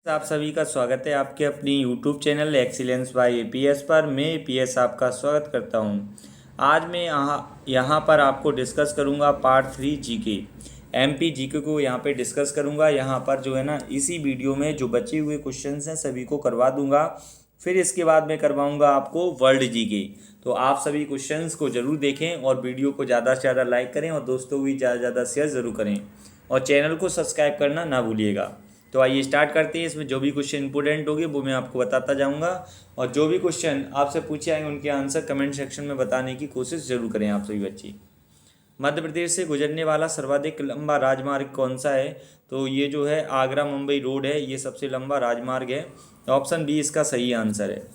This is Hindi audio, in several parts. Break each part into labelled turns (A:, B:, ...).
A: आप सभी का स्वागत है आपके अपनी YouTube channel excellence by APS पर। मैं एपीएस आपका स्वागत करता हूं। आज मैं यहाँ पर आपको डिस्कस करूंगा पार्ट 3 जीके एमपी जीके को यहाँ पे डिस्कस करूंगा। यहाँ पर जो है ना, इसी वीडियो में जो बचे हुए क्वेश्चंस हैं सभी को करवा दूंगा। फिर इसके बाद मैं करवाऊंगा आपको वर्ल्ड जीके। तो आप सभी क्वेश्चंस को ज़रूर देखें और वीडियो को ज़्यादा से ज़्यादा लाइक करें और दोस्तों को भी ज़्यादा से ज़्यादा शेयर ज़रूर करें और चैनल को सब्सक्राइब करना ना भूलिएगा। तो आइए स्टार्ट करते हैं। इसमें जो भी क्वेश्चन इंपॉर्टेंट होंगे वो मैं आपको बताता जाऊंगा और जो भी क्वेश्चन आपसे पूछे आएंगे उनके आंसर कमेंट सेक्शन में बताने की कोशिश जरूर करें आप सभी बच्चे। मध्य प्रदेश से गुजरने वाला सर्वाधिक लंबा राजमार्ग कौन सा है? तो ये जो है आगरा मुंबई रोड है, ये सबसे लंबा राजमार्ग है। ऑप्शन बी इसका सही आंसर है।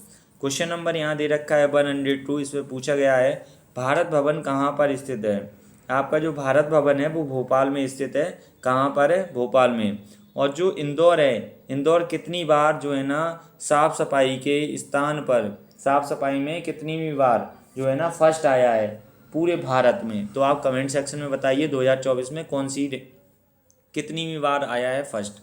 A: क्वेश्चन नंबर यहाँ दे रखा है 102। इसमें पूछा गया है भारत भवन कहाँ पर स्थित है? आपका जो भारत भवन है वो भोपाल में स्थित है। कहाँ पर है? भोपाल में। और जो इंदौर है, इंदौर कितनी बार जो है ना साफ सफाई के स्थान पर, साफ सफाई में कितनी बार जो है ना फर्स्ट आया है पूरे भारत में? तो आप कमेंट सेक्शन में बताइए 2024 में कौन सी कितनी बार आया है फर्स्ट।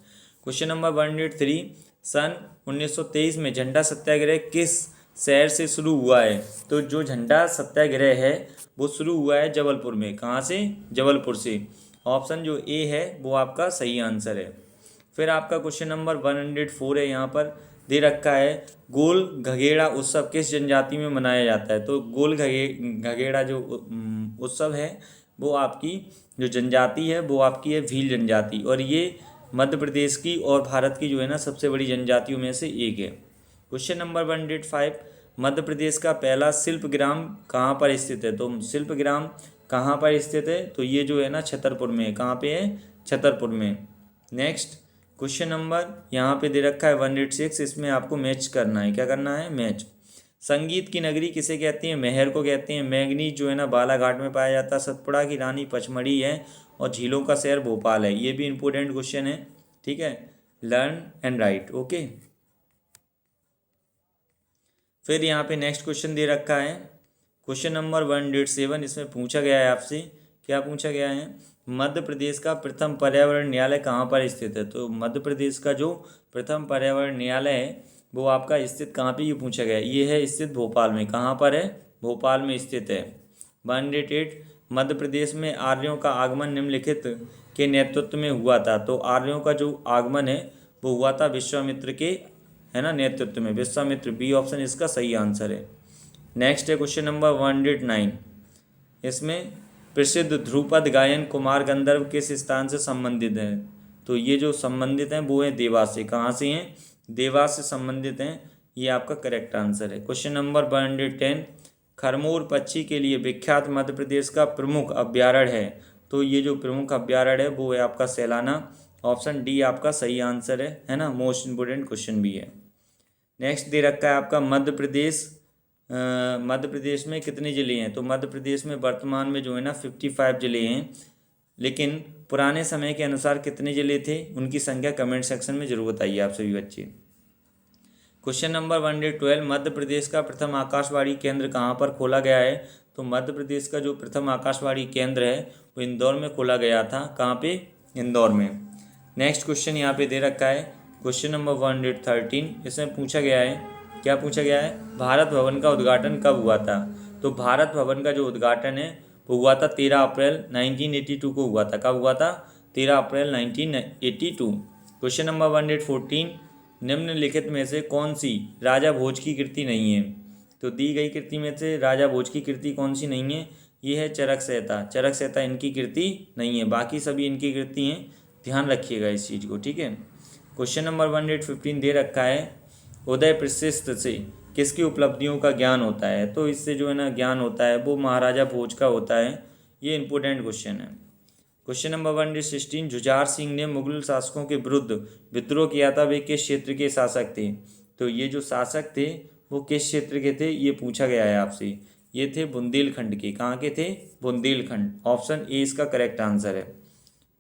A: Question number 103। सन 1923 में झंडा सत्याग्रह किस शहर से शुरू हुआ है? तो जो झंडा सत्याग्रह है वो शुरू हुआ है जबलपुर में। कहाँ से? जबलपुर से। ऑप्शन जो ए है वो आपका सही आंसर है। फिर आपका क्वेश्चन नंबर 104 है, यहाँ पर दे रखा है गोल घगेड़ा उत्सव किस जनजाति में मनाया जाता है? तो गोल घगेड़ा जो उत्सव है वो आपकी जो जनजाति है वो आपकी है भील जनजाति, और ये मध्य प्रदेश की और भारत की जो है ना सबसे बड़ी जनजातियों में से एक है। Question number 105। मध्य प्रदेश का पहला शिल्प ग्राम कहाँ पर स्थित है? तो शिल्प ग्राम कहाँ पर स्थित है? तो ये जो है ना छतरपुर में। कहाँ पे है? छतरपुर में। नेक्स्ट क्वेश्चन नंबर यहाँ पे दे रखा है 106। इसमें आपको मैच करना है। क्या करना है? मैच। संगीत की नगरी किसे कहते हैं? मेहर को कहते हैं। मैंगनीज जो है ना बालाघाट में पाया जाता है। सतपुड़ा की रानी पचमढ़ी है और झीलों का शहर भोपाल है। ये भी इंपॉर्टेंट क्वेश्चन है, ठीक है। Learn and right, okay. फिर यहाँ पे नेक्स्ट क्वेश्चन दे रखा है क्वेश्चन नंबर 107। इसमें पूछा गया है आपसे, क्या पूछा गया है? मध्य प्रदेश का प्रथम पर्यावरण न्यायालय कहाँ पर स्थित है? तो मध्य प्रदेश का जो प्रथम पर्यावरण न्यायालय है वो आपका स्थित कहाँ पे, ये पूछा गया है। ये है स्थित भोपाल में। कहाँ पर है? भोपाल में स्थित है। 108। मध्य प्रदेश में आर्यों का आगमन निम्नलिखित के नेतृत्व में हुआ था। तो आर्यों का जो आगमन है वो हुआ था विश्वामित्र के, है ना, नेतृत्व में। विश्वामित्र, बी ऑप्शन इसका सही आंसर है। नेक्स्ट है क्वेश्चन नंबर 109। इसमें प्रसिद्ध ध्रुपद गायन कुमार गंधर्व किस स्थान से संबंधित है? तो ये जो संबंधित हैं वो है देवास से। कहाँ से हैं? देवास से संबंधित हैं। ये आपका करेक्ट आंसर है। Question number 110। खरमोर पक्षी के लिए विख्यात मध्य प्रदेश का प्रमुख अभ्यारण्य है। तो ये जो प्रमुख अभ्यारण्य है वो है आपका सैलाना। ऑप्शन डी आपका सही आंसर है ना। मोस्ट इंपोर्टेंट क्वेश्चन भी है। नेक्स्ट दे रखा है आपका मध्य प्रदेश में कितने ज़िले हैं? तो मध्य प्रदेश में वर्तमान में जो है ना 55 ज़िले हैं, लेकिन पुराने समय के अनुसार कितने ज़िले थे उनकी संख्या कमेंट सेक्शन में जरूर बताइए आप सभी बच्चे। Question number 112। मध्य प्रदेश का प्रथम आकाशवाणी केंद्र कहाँ पर खोला गया है? तो मध्य प्रदेश का जो प्रथम आकाशवाणी केंद्र है वो इंदौर में खोला गया था। कहाँ पे? इंदौर में। नेक्स्ट क्वेश्चन यहाँ पे दे रखा है क्वेश्चन नंबर 113। इसमें पूछा गया है, क्या पूछा गया है? भारत भवन का उद्घाटन कब हुआ था? तो भारत भवन का जो उद्घाटन है वो हुआ था 13 अप्रैल 1982 को हुआ था। कब हुआ था? 13 अप्रैल 1982। Question number 114। निम्नलिखित में से कौन सी राजा भोज की कृति नहीं है? तो दी गई कृति में से राजा भोज की कृति कौन सी नहीं है? ये है चरक संहिता। चरक संहिता इनकी कृति नहीं है, बाकी सभी इनकी कृति हैं। ध्यान रखिएगा इस चीज़ को, ठीक है। क्वेश्चन नंबर 115 दे रखा है उदय प्रशिस्त से किसकी उपलब्धियों का ज्ञान होता है? तो इससे जो है ना ज्ञान होता है वो महाराजा भोज का होता है। ये इंपॉर्टेंट क्वेश्चन है। Question number 116। जुझार सिंह ने मुगल शासकों के विरुद्ध विद्रोह किया था, वे किस क्षेत्र के शासक थे? तो ये जो शासक थे वो किस क्षेत्र के थे ये पूछा गया है आपसे। ये थे बुंदेलखंड के। कहाँ के थे? बुंदेलखंड। ऑप्शन ए इसका करेक्ट आंसर है।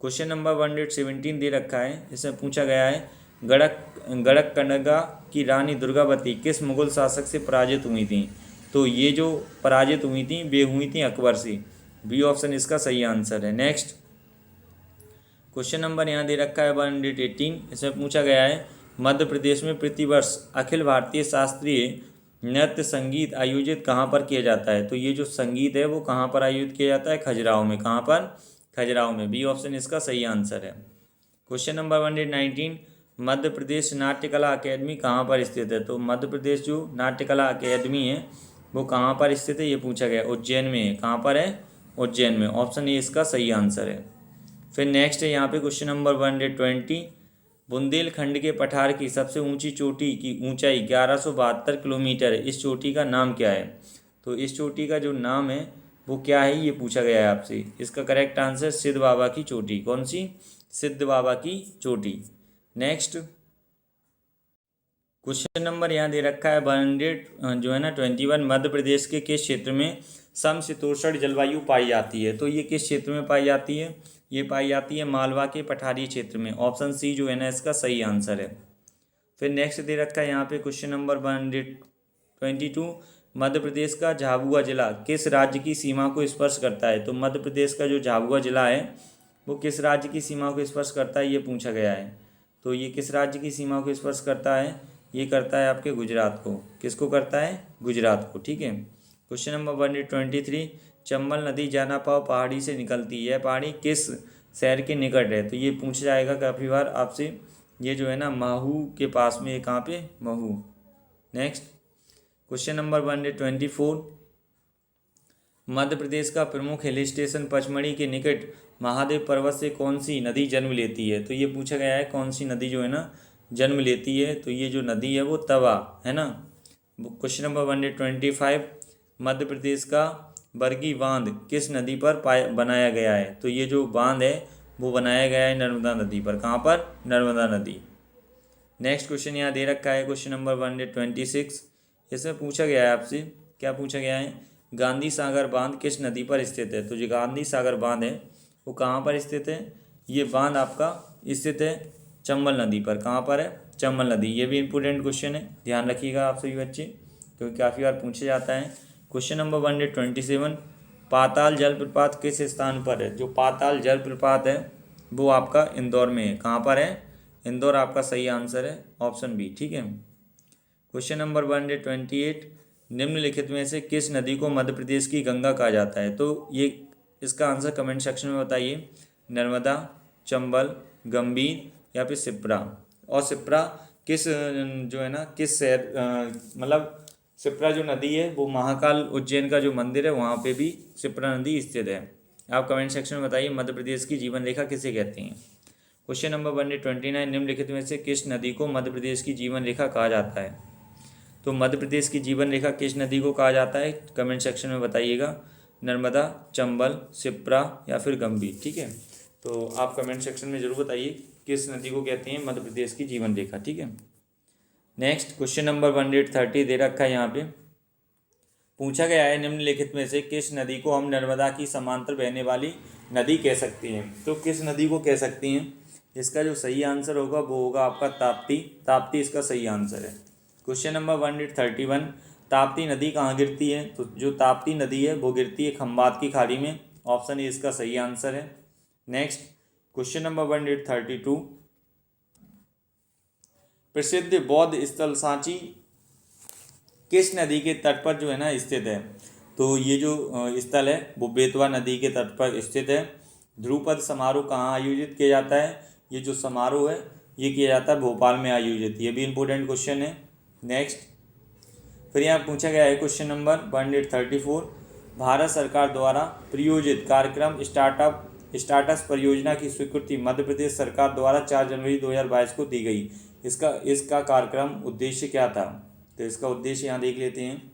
A: क्वेश्चन नंबर 117 दे रखा है। इसमें पूछा गया है गड़कनगा की रानी दुर्गावती किस मुगल शासक से पराजित हुई थी? तो ये जो पराजित हुई थी वे हुई थी अकबर से। बी ऑप्शन इसका सही आंसर है। नेक्स्ट क्वेश्चन नंबर यहाँ दे रखा है 118। इसमें पूछा गया है मध्य प्रदेश में प्रतिवर्ष अखिल भारतीय शास्त्रीय नृत्य संगीत आयोजित कहाँ पर किया जाता है? तो ये जो संगीत है वो कहाँ पर आयोजित किया जाता है? खजुराहो में। कहाँ पर? खजुराहो में। बी ऑप्शन इसका सही आंसर है। क्वेश्चन नंबर 119, मध्य प्रदेश नाट्य कला अकेडमी कहाँ पर स्थित है? तो मध्य प्रदेश जो नाट्य कला अकेडमी है वो कहाँ पर स्थित है, ये पूछा गया। उज्जैन में है। कहाँ पर है? उज्जैन में। ऑप्शन ए इसका सही आंसर है। फिर नेक्स्ट है यहाँ पे क्वेश्चन नंबर 120, बुंदेलखंड के पठार की सबसे ऊंची चोटी की ऊंचाई 1172 किलोमीटर है। इस चोटी का नाम क्या है? तो इस चोटी का जो नाम है वो क्या है, ये पूछा गया है आपसे। इसका करेक्ट आंसर सिद्ध बाबा की चोटी। कौन सी? सिद्ध बाबा की चोटी। नेक्स्ट क्वेश्चन नंबर यहाँ दे रखा है 100 जो है ना 21, मध्य प्रदेश के किस क्षेत्र में समशीतोष्ण जलवायु पाई जाती है? तो ये किस क्षेत्र में पाई जाती है? ये पाई जाती है मालवा के पठारी क्षेत्र में। ऑप्शन सी जो है ना इसका सही आंसर है। फिर नेक्स्ट दे रखा है यहाँ पे क्वेश्चन नंबर 122, मध्य प्रदेश का झाबुआ जिला किस राज्य की सीमा को स्पर्श करता है? तो मध्य प्रदेश का जो झाबुआ जिला है वो किस राज्य की सीमा को स्पर्श करता है, ये पूछा गया है। तो ये किस राज्य की सीमा को स्पर्श करता है? ये करता है आपके गुजरात को। किसको करता है? गुजरात को। ठीक है। क्वेश्चन नंबर 123, चंबल नदी जानापाव पहाड़ी से निकलती है, पहाड़ी किस शहर के निकट है? तो ये पूछा जाएगा काफ़ी बार आपसे। ये जो है ना महू के पास में है। कहाँ पे? Mhow. Next question number 124, Madhya Pradesh का प्रमुख हिल स्टेशन पचमढ़ी के निकट महादेव पर्वत से कौन सी नदी जन्म लेती है? तो ये पूछा गया है कौन सी नदी जो है ना जन्म लेती है। तो ये जो नदी है वो तवा है ना। क्वेश्चन नंबर 125, मध्य प्रदेश का बरगी बांध किस नदी पर बनाया गया है? तो ये जो बांध है वो बनाया गया है नर्मदा नदी पर। कहाँ पर? नर्मदा नदी। नेक्स्ट क्वेश्चन यहाँ दे रखा है क्वेश्चन नंबर 126, इसमें पूछा गया है आपसे, क्या पूछा गया है? गांधी सागर बांध किस नदी पर स्थित है? तो जो गांधी सागर बांध है वो कहाँ पर स्थित है? ये बांध आपका स्थित है चंबल नदी पर। कहाँ पर है? चंबल नदी। ये भी इंपॉर्टेंट क्वेश्चन है, ध्यान रखिएगा आप सभी बच्चे, क्योंकि काफ़ी बार पूछा जाता है। क्वेश्चन नंबर 127, पाताल जलप्रपात किस स्थान पर है? जो पाताल जलप्रपात है वो आपका इंदौर में है। कहाँ पर है? इंदौर आपका सही आंसर है। Option B. ठीक है। क्वेश्चन नंबर 128, निम्नलिखित में से किस नदी को मध्य प्रदेश की गंगा कहा जाता है? तो ये इसका आंसर कमेंट सेक्शन में बताइए। नर्मदा, चंबल, गंभीर या फिर सिप्रा। और सिप्रा किस जो है ना किस शहर मतलब सिप्रा जो नदी है वो महाकाल उज्जैन का जो मंदिर है वहाँ पे भी सिप्रा नदी स्थित है। आप कमेंट सेक्शन में बताइए मध्य प्रदेश की जीवन रेखा किसे कहते हैं। क्वेश्चन नंबर 129, निम्नलिखित में से किस नदी को मध्य प्रदेश की जीवन रेखा कहा जाता है? तो मध्य प्रदेश की जीवन रेखा किस नदी को कहा जाता है? कमेंट सेक्शन में बताइएगा। नर्मदा, चंबल, सिप्रा या फिर गंभीर। ठीक है। तो आप कमेंट सेक्शन में जरूर बताइए किस नदी को कहते हैं मध्य प्रदेश की जीवन रेखा। ठीक है। नेक्स्ट क्वेश्चन नंबर 130 दे रखा है यहाँ पे, पूछा गया है निम्नलिखित में से किस नदी को हम नर्मदा की समांतर बहने वाली नदी कह सकते हैं? तो किस नदी को कह सकती हैं? इसका जो सही आंसर होगा वो होगा आपका ताप्ती। ताप्ती इसका सही आंसर है। क्वेश्चन नंबर 131, ताप्ती नदी कहाँ गिरती है? तो जो ताप्ती नदी है वो गिरती है खंबात की खाड़ी में। ऑप्शन ए इसका सही आंसर है। नेक्स्ट क्वेश्चन नंबर 132, प्रसिद्ध बौद्ध स्थल सांची किस नदी के तट पर जो है ना स्थित है? तो ये जो स्थल है वो बेतवा नदी के तट पर स्थित है। ध्रुपद समारोह कहाँ आयोजित किया जाता है? ये जो समारोह है ये किया जाता है भोपाल में आयोजित। ये भी इंपॉर्टेंट क्वेश्चन है। नेक्स्ट फिर यहाँ पूछा गया है क्वेश्चन नंबर 134, भारत सरकार द्वारा प्रायोजित कार्यक्रम स्टार्टअप परियोजना की स्वीकृति मध्य प्रदेश सरकार द्वारा 4 जनवरी 2022 को दी गई। इसका कार्यक्रम उद्देश्य क्या था? तो इसका उद्देश्य यहाँ देख लेते हैं।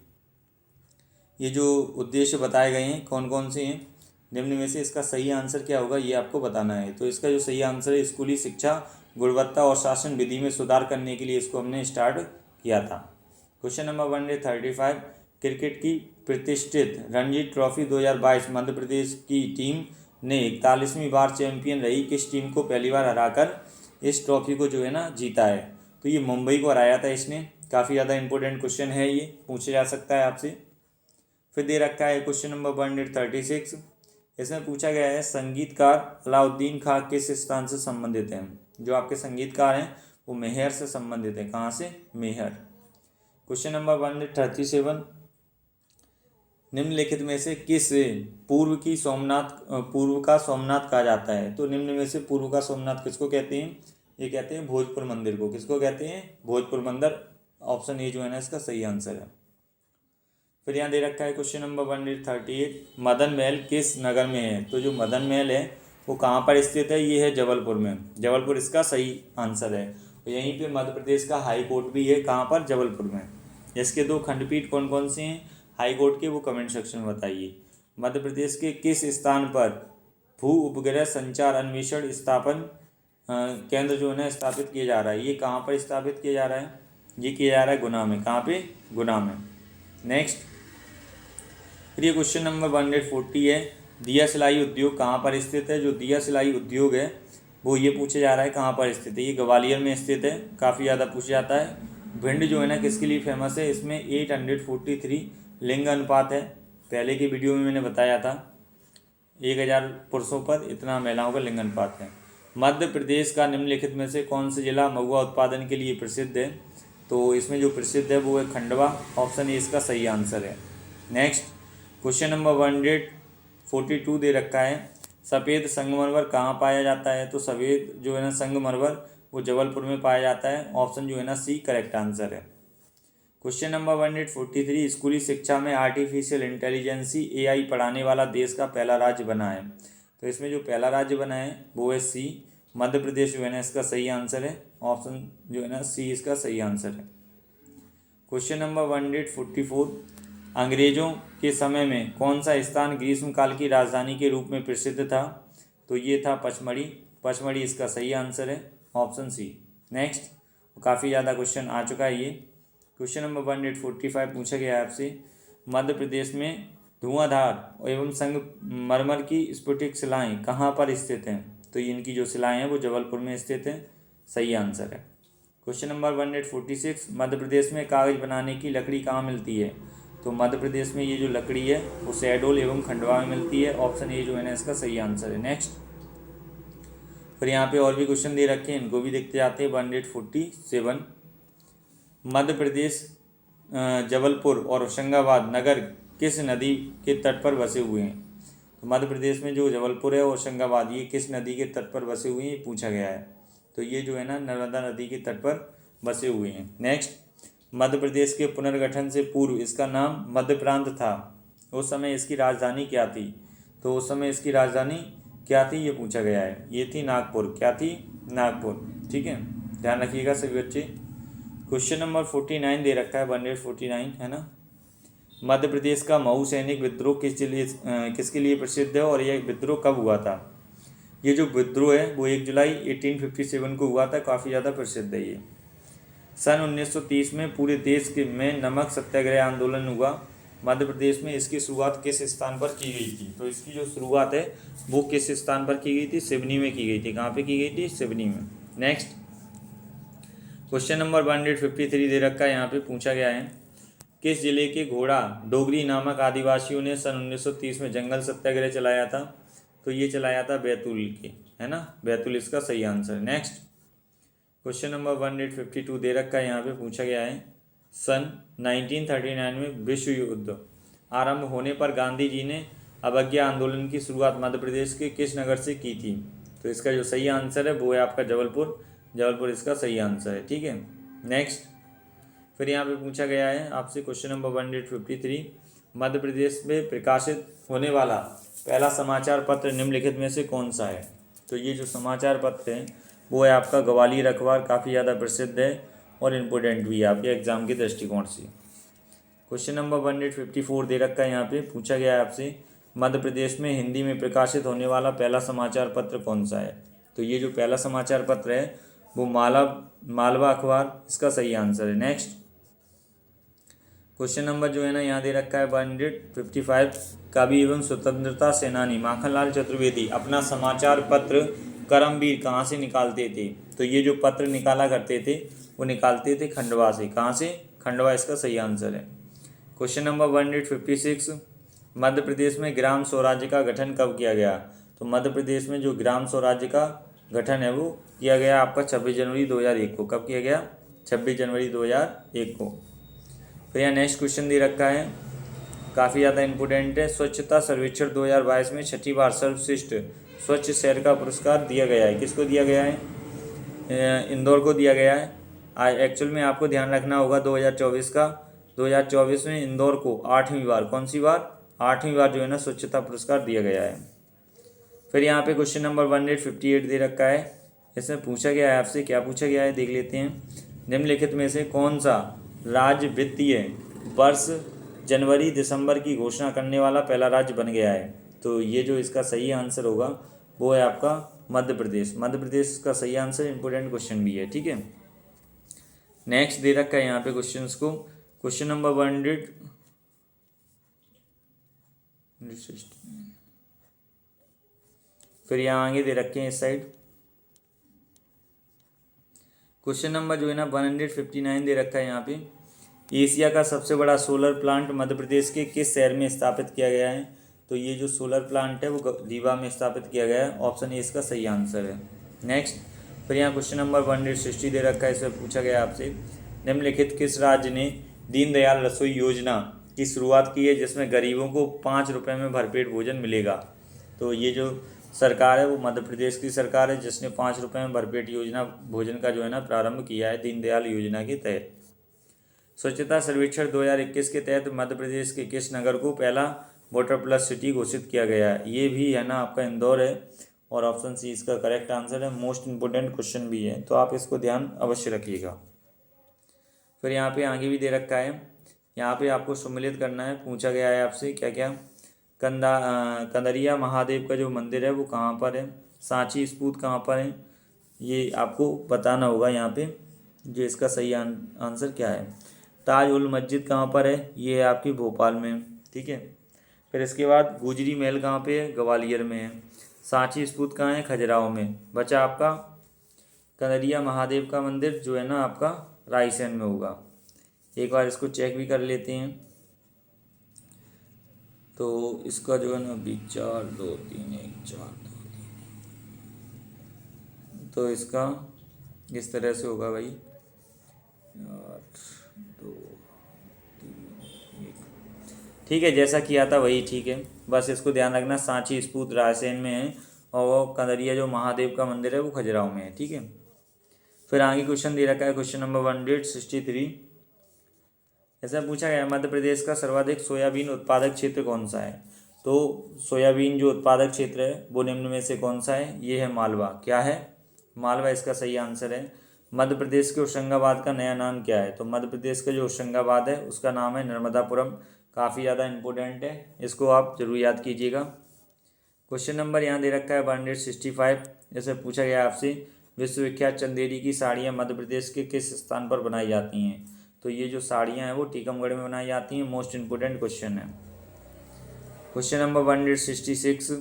A: ये जो उद्देश्य बताए गए हैं कौन कौन से हैं, निम्न में से इसका सही आंसर क्या होगा ये आपको बताना है। तो इसका जो सही आंसर है, स्कूली शिक्षा गुणवत्ता और शासन विधि में सुधार करने के लिए इसको हमने स्टार्ट किया था। क्वेश्चन नंबर 135, क्रिकेट की प्रतिष्ठित रणजी ट्रॉफी 2022 मध्य प्रदेश की टीम ने 41वीं बार चैंपियन रही किस टीम को पहली बार हराकर इस ट्रॉफी को जो है ना जीता है? तो ये मुंबई को हराया था इसने। काफ़ी ज़्यादा इंपॉर्टेंट क्वेश्चन है, ये पूछा जा सकता है आपसे। फिर दे रखा है क्वेश्चन नंबर 136, इसमें पूछा गया है संगीतकार अलाउद्दीन खां किस स्थान से संबंधित हैं? जो आपके संगीतकार हैं वो मैहर से संबंधित है। कहाँ से? मैहर। क्वेश्चन नंबर 137, निम्नलिखित में से किस पूर्व का सोमनाथ कहा जाता है? तो निम्न में से पूर्व का सोमनाथ किसको कहते हैं? ये कहते हैं भोजपुर मंदिर को। किसको कहते हैं? भोजपुर मंदिर। ऑप्शन ए जो है ना इसका सही आंसर है। फिर यहाँ दे रखा है क्वेश्चन नंबर 138, मदन महल किस नगर में है? तो जो मदन महल है वो कहाँ पर स्थित है? ये है जबलपुर में। जबलपुर इसका सही आंसर है। और यहीं पे मध्य प्रदेश का हाई कोर्ट भी है। कहाँ पर? जबलपुर में। इसके 2 खंडपीठ कौन कौन से हैं हाई कोर्ट के, वो कमेंट सेक्शन में बताइए। मध्य प्रदेश के किस स्थान पर भू उपग्रह संचार अन्वेषण स्थापन केंद्र जो है ना स्थापित किया जा रहा है? ये कहाँ पर स्थापित किया जा रहा है? ये किया जा रहा है गुना में। कहाँ पे? गुना में। नेक्स्ट, फिर ये क्वेश्चन नंबर 140 है, दिया सिलाई उद्योग कहाँ पर स्थित है? जो दिया सिलाई उद्योग है वो ये पूछा जा रहा है कहाँ पर स्थित है? ये ग्वालियर में स्थित है। काफ़ी ज़्यादा पूछा जाता है। भिंड जो है ना किसके लिए फेमस है? इसमें 843 लिंग अनुपात है। पहले की वीडियो में मैंने बताया था 1000 पुरुषों पर इतना महिलाओं का लिंग अनुपात है। मध्य प्रदेश का निम्नलिखित में से कौन सा जिला महुआ उत्पादन के लिए प्रसिद्ध है? तो इसमें जो प्रसिद्ध है वो है खंडवा। ऑप्शन ए इसका सही आंसर है। नेक्स्ट, क्वेश्चन नंबर 142 दे रखा है, सफ़ेद संगमरमर कहाँ पाया जाता है? तो सफ़ेद जो है ना संगमरमर वो जबलपुर में पाया जाता है। ऑप्शन जो है ना सी करेक्ट आंसर है। क्वेश्चन नंबर 143, स्कूली शिक्षा में आर्टिफिशियल इंटेलिजेंसी AI पढ़ाने वाला देश का पहला राज्य बना है? तो इसमें जो पहला राज्य बना है वो है सी मध्य प्रदेश जो है ना इसका सही आंसर है। ऑप्शन जो है ना सी इसका सही आंसर है। क्वेश्चन नंबर 144, अंग्रेजों के समय में कौन सा स्थान ग्रीष्मकाल की राजधानी के रूप में प्रसिद्ध था? तो ये था पचमढ़ी। पचमढ़ी इसका सही आंसर है। Option C. नेक्स्ट, काफ़ी ज़्यादा क्वेश्चन आ चुका है ये। क्वेश्चन नंबर 145 पूछा गया है आपसे, मध्य प्रदेश में धुआंधार एवं संगमरमर की स्फटिक शिलाएँ कहाँ पर स्थित हैं? तो इनकी जो शिलाएँ हैं वो जबलपुर में स्थित हैं। सही आंसर है। क्वेश्चन नंबर 146, मध्य प्रदेश में कागज़ बनाने की लकड़ी कहाँ मिलती है? तो मध्य प्रदेश में ये जो लकड़ी है वो शहडोल एवं खंडवा में मिलती है। ऑप्शन ए जो है ना इसका सही आंसर है। नेक्स्ट, फिर यहाँ पे और भी क्वेश्चन दे रखे हैं, इनको भी देखते जाते हैं। 147, मध्य प्रदेश जबलपुर और होशंगाबाद नगर किस नदी के तट पर बसे हुए हैं? तो मध्य प्रदेश में जो जबलपुर है और होशंगाबाद ये किस नदी के तट पर बसे हुए हैं ये पूछा गया है। तो ये जो है ना नर्मदा नदी के तट पर बसे हुए हैं। नेक्स्ट, मध्य प्रदेश के पुनर्गठन से पूर्व इसका नाम मध्य प्रांत था। उस समय इसकी राजधानी क्या थी? तो उस समय इसकी राजधानी क्या थी ये पूछा गया है। ये थी नागपुर। क्या थी? नागपुर। ठीक है, ध्यान रखिएगा सभी बच्चे। क्वेश्चन नंबर 49 दे रखा है, 149 है ना। मध्य प्रदेश का मऊ सैनिक विद्रोह किसके लिए प्रसिद्ध है और यह विद्रोह कब हुआ था? ये जो विद्रोह है वो 1 जुलाई 1857 को हुआ था। काफ़ी ज़्यादा प्रसिद्ध है ये। सन 1930 में पूरे देश में नमक सत्याग्रह आंदोलन हुआ। मध्य प्रदेश में इसकी शुरुआत किस स्थान पर की गई थी? तो इसकी जो शुरुआत है वो किस स्थान पर की गई थी? सिवनी में की गई थी। कहाँ पे की गई थी? सिवनी में। नेक्स्ट, क्वेश्चन नंबर 153 दे रखा है, यहाँ पे पूछा गया है, किस जिले के घोड़ा डोगरी नामक आदिवासियों ने सन 1930 में जंगल सत्याग्रह चलाया था? तो ये चलाया था बैतूल के, है ना। बैतूल इसका सही आंसर। नेक्स्ट, क्वेश्चन नंबर 152 दे रखा है, यहाँ पे पूछा गया है, सन 1939 में विश्व युद्ध आरंभ होने पर गांधी जी ने अवज्ञा आंदोलन की शुरुआत मध्य प्रदेश के किस नगर से की थी? तो इसका जो सही आंसर है वो है आपका जबलपुर। जबलपुर इसका सही आंसर है। ठीक है। नेक्स्ट, फिर यहाँ पे पूछा गया है आपसे क्वेश्चन नंबर 153, मध्य प्रदेश में प्रकाशित होने वाला पहला समाचार पत्र निम्नलिखित में से कौन सा है? तो ये जो समाचार पत्र है वो है आपका ग्वालियर अखबार। काफ़ी ज़्यादा प्रसिद्ध है और इम्पोर्टेंट भी है आपके एग्जाम के दृष्टिकोण से। क्वेश्चन नंबर 154 दे रखा है, यहाँ पे पूछा गया है आपसे, मध्य प्रदेश में हिंदी में प्रकाशित होने वाला पहला समाचार पत्र कौन सा है? तो ये जो पहला समाचार पत्र है वो मालवा अखबार इसका सही आंसर है। नेक्स्ट, क्वेश्चन नंबर जो है ना यहाँ दे रखा है 155, कवि एवं स्वतंत्रता सेनानी माखनलाल चतुर्वेदी अपना समाचार पत्र करमवीर कहाँ से निकालते थे? तो ये जो पत्र निकाला करते थे वो निकालते थे खंडवा से। कहाँ से? खंडवा इसका सही आंसर है। क्वेश्चन नंबर 156, मध्य प्रदेश में ग्राम स्वराज्य का गठन कब किया गया? तो मध्य प्रदेश में जो ग्राम स्वराज्य का गठन है वो किया गया आपका 26 जनवरी 2001 को। कब किया गया? 26 जनवरी 2001 को। फिर यहाँ नेक्स्ट क्वेश्चन दे रखा है, काफ़ी ज़्यादा इंपॉर्टेंट है। स्वच्छता सर्वेक्षण 2022 में छठी बार सर्वश्रेष्ठ स्वच्छ शहर का पुरस्कार दिया गया है। किसको दिया गया है? इंदौर को दिया गया है। एक्चुअल में आपको ध्यान रखना होगा 2024 का, 2024 में इंदौर को 8वीं बार, कौन सी बार? 8वीं बार जो है ना स्वच्छता पुरस्कार दिया गया है। फिर यहाँ पे क्वेश्चन नंबर 158 दे रखा है। इसमें पूछा गया है आपसे, क्या पूछा गया है देख लेते हैं। निम्नलिखित में से कौन सा राज्य वित्तीय वर्ष जनवरी दिसंबर की घोषणा करने वाला पहला राज्य बन गया है? तो ये जो इसका सही आंसर होगा वो है आपका मध्य प्रदेश। मध्य प्रदेश का सही आंसर, इंपॉर्टेंट क्वेश्चन भी है, ठीक है। नेक्स्ट दे रखा है यहाँ पे क्वेश्चंस को, क्वेश्चन नंबर 100। फिर यहाँ आगे दे रखे हैं इस साइड क्वेश्चन नंबर जो है ना 159 दे रखा है यहाँ पे। एशिया का सबसे बड़ा सोलर प्लांट मध्य प्रदेश के किस शहर में स्थापित किया गया है? तो ये जो सोलर प्लांट है वो रीवा में स्थापित किया गया है। ऑप्शन ए इसका सही आंसर है। नेक्स्ट फिर यहाँ क्वेश्चन नंबर 160 दे रखा है। इसमें पूछा गया आपसे, निम्नलिखित किस राज्य ने दीनदयाल रसोई योजना की शुरुआत की है जिसमें गरीबों को 5 रुपये में भरपेट भोजन मिलेगा? तो ये जो सरकार है वो मध्य प्रदेश की सरकार है जिसने 5 रुपये में भरपेट योजना भोजन का जो है ना प्रारंभ किया है दीनदयाल योजना के तहत। स्वच्छता सर्वेक्षण 2021 के तहत मध्य प्रदेश के किस नगर को पहला वाटर प्लस सिटी घोषित किया गया है? ये भी है ना आपका इंदौर है, और ऑप्शन सी इसका करेक्ट आंसर है। मोस्ट इंपोर्टेंट क्वेश्चन भी है, तो आप इसको ध्यान अवश्य रखिएगा। फिर यहाँ पे आगे भी दे रखा है, यहाँ पे आपको सम्मिलित करना है। पूछा गया है आपसे क्या क्या, कंदरिया महादेव का जो मंदिर है वो कहाँ पर है? सांची स्तूप कहाँ पर है? ये आपको बताना होगा यहाँ पे जो इसका सही आंसर क्या है। ताज उल मस्जिद कहाँ पर है? ये है आपकी भोपाल में, ठीक है। फिर इसके बाद गुजरी महल कहाँ पे है? ग्वालियर में है। सांची स्तूप कहाँ है? खजुराहो में। बचा आपका कंदरिया महादेव का मंदिर जो है ना आपका रायसेन में होगा। एक बार इसको चेक भी कर लेते हैं। तो इसका जो है ना अभी 4 2 3 1 4 2 3, तो इसका इस तरह से होगा भाई 8 2 3 1, ठीक है। जैसा किया था वही ठीक है, बस इसको ध्यान रखना। सांची स्तूप रायसेन में है और कंदरिया जो महादेव का मंदिर है वो खजुराहो में है, ठीक है। फिर आगे क्वेश्चन दे रखा है क्वेश्चन नंबर 163। ऐसा पूछा गया मध्य प्रदेश का सर्वाधिक सोयाबीन उत्पादक क्षेत्र कौन सा है? तो सोयाबीन जो उत्पादक क्षेत्र है वो निम्न में से कौन सा है? ये है मालवा। क्या है? मालवा इसका सही आंसर है। मध्य प्रदेश के होशंगाबाद का नया नाम क्या है? तो मध्य प्रदेश का जो होशंगाबाद है उसका नाम है नर्मदापुरम। काफ़ी ज़्यादा इंपॉर्टेंट है, इसको आप जरूर याद कीजिएगा। क्वेश्चन नंबर यहाँ दे रखा है 165। जैसे पूछा गया आपसे, विश्वविख्यात चंदेरी की साड़ियाँ मध्य प्रदेश के किस स्थान पर बनाई जाती हैं? तो ये जो साड़ियाँ हैं वो टीकमगढ़ में बनाई जाती हैं। मोस्ट इंपोर्टेंट क्वेश्चन है। क्वेश्चन नंबर 166,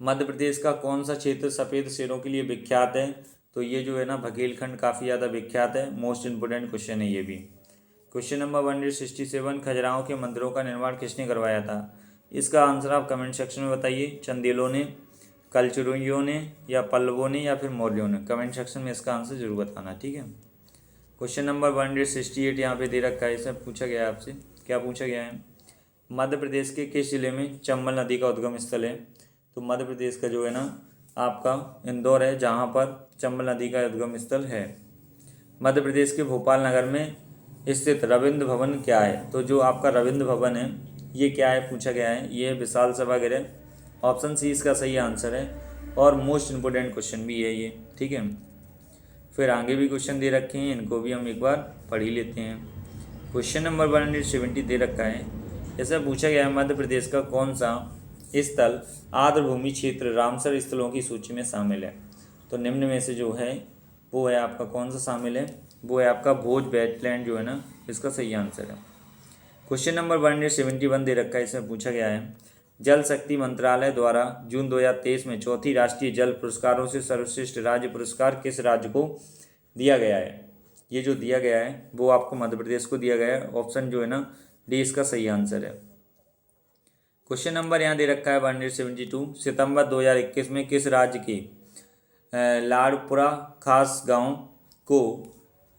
A: मध्य प्रदेश का कौन सा क्षेत्र सफ़ेद शेरों के लिए विख्यात है? तो ये जो है ना बघेलखंड काफ़ी ज़्यादा विख्यात है। मोस्ट इंपोर्टेंट क्वेश्चन है ये भी। क्वेश्चन नंबर 167, खजुराहो के मंदिरों का निर्माण किसने करवाया था? इसका आंसर आप कमेंट सेक्शन में बताइए। चंदेलों ने, कलचुरियों ने, या पल्लवों ने, या फिर मौर्यों ने? कमेंट सेक्शन में इसका आंसर जरूर बताना, ठीक है। क्वेश्चन नंबर 168 यहाँ पे दे रखा है। इसमें पूछा गया है आपसे, क्या पूछा गया है, मध्य प्रदेश के किस जिले में चंबल नदी का उद्गम स्थल है? तो मध्य प्रदेश का जो है ना आपका इंदौर है जहाँ पर चंबल नदी का उद्गम स्थल है। मध्य प्रदेश के भोपाल नगर में स्थित रविंद्र भवन क्या है? तो जो आपका रविंद्र भवन है ये क्या है पूछा गया है, ये विशाल सभागृह। ऑप्शन सी इसका सही आंसर है, और मोस्ट इंपोर्टेंट क्वेश्चन भी है ये, ठीक है। फिर आगे भी क्वेश्चन दे रखे हैं, इनको भी हम एक बार पढ़ ही लेते हैं। क्वेश्चन नंबर 170 दे रखा है। जैसा पूछा गया है, मध्य प्रदेश का कौन सा स्थल आर्द्रभूमि क्षेत्र रामसर स्थलों की सूची में शामिल है? तो निम्न में से जो है वो है आपका कौन सा शामिल है? वो है आपका भोज वेटलैंड जो है ना, इसका सही आंसर है। क्वेश्चन नंबर 171 दे रखा है। इसमें पूछा गया है, जल शक्ति मंत्रालय द्वारा जून 2023 में चौथी राष्ट्रीय जल पुरस्कारों से सर्वश्रेष्ठ राज्य पुरस्कार किस राज्य को दिया गया है? ये जो दिया गया है वो आपको मध्य प्रदेश को दिया गया है। ऑप्शन जो है ना डी इसका सही आंसर है। क्वेश्चन नंबर यहाँ दे रखा है 172, सितंबर 2021 में किस राज्य के लाड़पुरा खास गांव को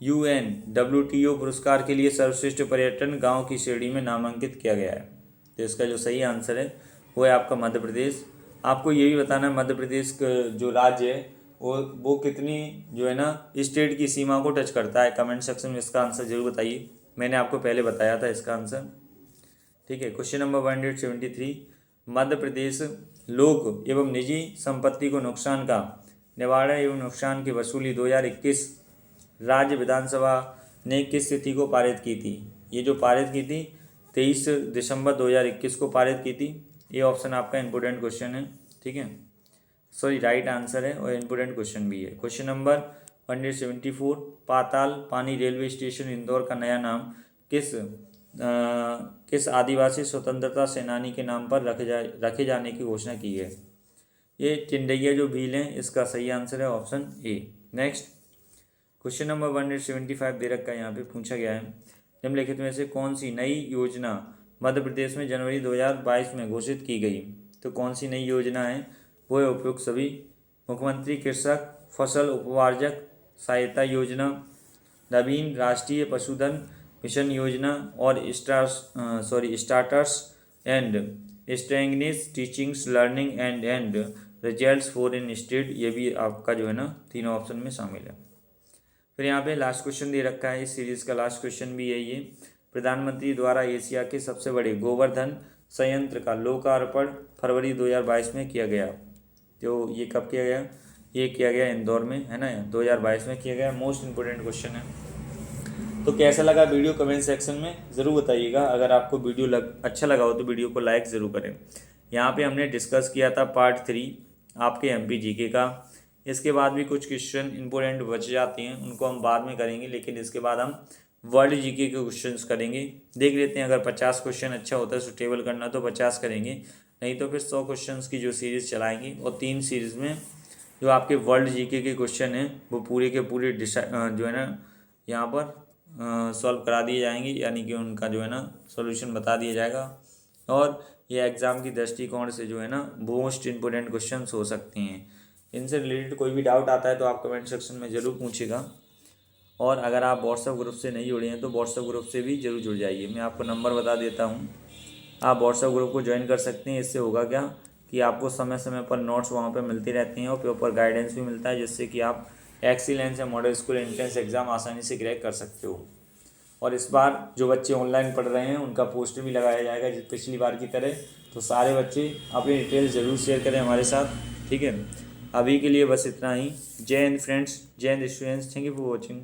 A: UNWTO पुरस्कार के लिए सर्वश्रेष्ठ पर्यटन गांव की श्रेणी में नामांकित किया गया है। तो इसका जो सही आंसर है वो है आपका मध्य प्रदेश। आपको ये भी बताना है मध्य प्रदेश का जो राज्य है वो कितनी जो है ना स्टेट की सीमा को टच करता है। कमेंट सेक्शन में इसका आंसर जरूर बताइए, मैंने आपको पहले बताया था इसका आंसर। ठीक है, क्वेश्चन नंबर 173, मध्य प्रदेश लोक एवं निजी संपत्ति को नुकसान का निवारण एवं नुकसान की वसूली 2021 राज्य विधानसभा ने किस तिथि को पारित की थी? ये जो पारित की थी 23 दिसंबर 2021 को पारित की थी। ये ऑप्शन आपका इंपोर्टेंट क्वेश्चन है। ठीक है, सॉरी राइट आंसर है और इंपोर्टेंट क्वेश्चन भी है। क्वेश्चन नंबर 174, पाताल पानी रेलवे स्टेशन इंदौर का नया नाम किस आदिवासी स्वतंत्रता सेनानी के नाम पर रखे जाने की घोषणा की है? ये टिंडैया जो भील है, इसका सही आंसर है option A. Next question number 175 दे रखा है, यहाँ पे पूछा गया है निम्नलिखित में से कौन सी नई योजना मध्य प्रदेश में जनवरी 2022 में घोषित की गई? तो कौन सी नई योजना है? वो है उपयुक्त सभी, मुख्यमंत्री कृषक फसल उपवार्जक सहायता योजना, नवीन राष्ट्रीय पशुधन मिशन योजना और starters and strengthening teachings learning and results for in state. ये भी आपका जो है ना तीनों ऑप्शन में शामिल है। फिर यहाँ पे लास्ट क्वेश्चन दे रखा है, इस सीरीज़ का लास्ट क्वेश्चन भी है ये, प्रधानमंत्री द्वारा एशिया के सबसे बड़े गोवर्धन संयंत्र का लोकार्पण फरवरी 2022 में किया गया। तो ये कब किया गया? ये किया गया इंदौर में, है ना, 2022 में किया गया। मोस्ट इम्पोर्टेंट क्वेश्चन है। तो कैसा लगा वीडियो कमेंट सेक्शन में ज़रूर बताइएगा। अगर आपको वीडियो अच्छा लगा हो तो वीडियो को लाइक ज़रूर करें। यहाँ पे हमने डिस्कस किया था पार्ट 3 आपके MP GK का। इसके बाद भी कुछ क्वेश्चन इंपॉर्टेंट बच जाती हैं, उनको हम बाद में करेंगे, लेकिन इसके बाद हम वर्ल्ड GK के क्वेश्चंस करेंगे। देख लेते हैं, अगर 50 क्वेश्चन अच्छा होता है सुटेबल करना तो 50 करेंगे, नहीं तो फिर 100 क्वेश्चंस की जो सीरीज़ चलाएंगे और 3 सीरीज़ में जो आपके वर्ल्ड GK के क्वेश्चन हैं वो पूरे के पूरे जो है ना यहाँ पर सॉल्व करा दिए जाएंगे, यानी कि उनका जो है ना सॉल्यूशन बता दिया जाएगा। और ये एग्ज़ाम की दृष्टिकोण से जो है ना मोस्ट इम्पोर्टेंट क्वेश्चंस हो सकते हैं। इनसे रिलेटेड कोई भी डाउट आता है तो आप कमेंट सेक्शन में ज़रूर पूछिएगा। और अगर आप व्हाट्सएप ग्रुप से नहीं जुड़े हैं तो व्हाट्सएप ग्रुप से भी जरूर जुड़ जाइए। मैं आपको नंबर बता देता हूँ, आप व्हाट्सएप ग्रुप को ज्वाइन कर सकते हैं। इससे होगा क्या कि आपको समय समय पर नोट्स वहाँ पर मिलते रहते हैं और प्रॉपर गाइडेंस भी मिलता है, जिससे कि आप एक्सीलेंस या मॉडल स्कूल एंट्रेंस एग्ज़ाम आसानी से क्रैक कर सकते हो। और इस बार जो बच्चे ऑनलाइन पढ़ रहे हैं उनका पोस्टर भी लगाया जाएगा पिछली बार की तरह। तो सारे बच्चे अपनी डिटेल्स ज़रूर शेयर करें हमारे साथ। ठीक है, अभी के लिए बस इतना ही। जय हिंद फ्रेंड्स, जय Hind students, thank you for watching.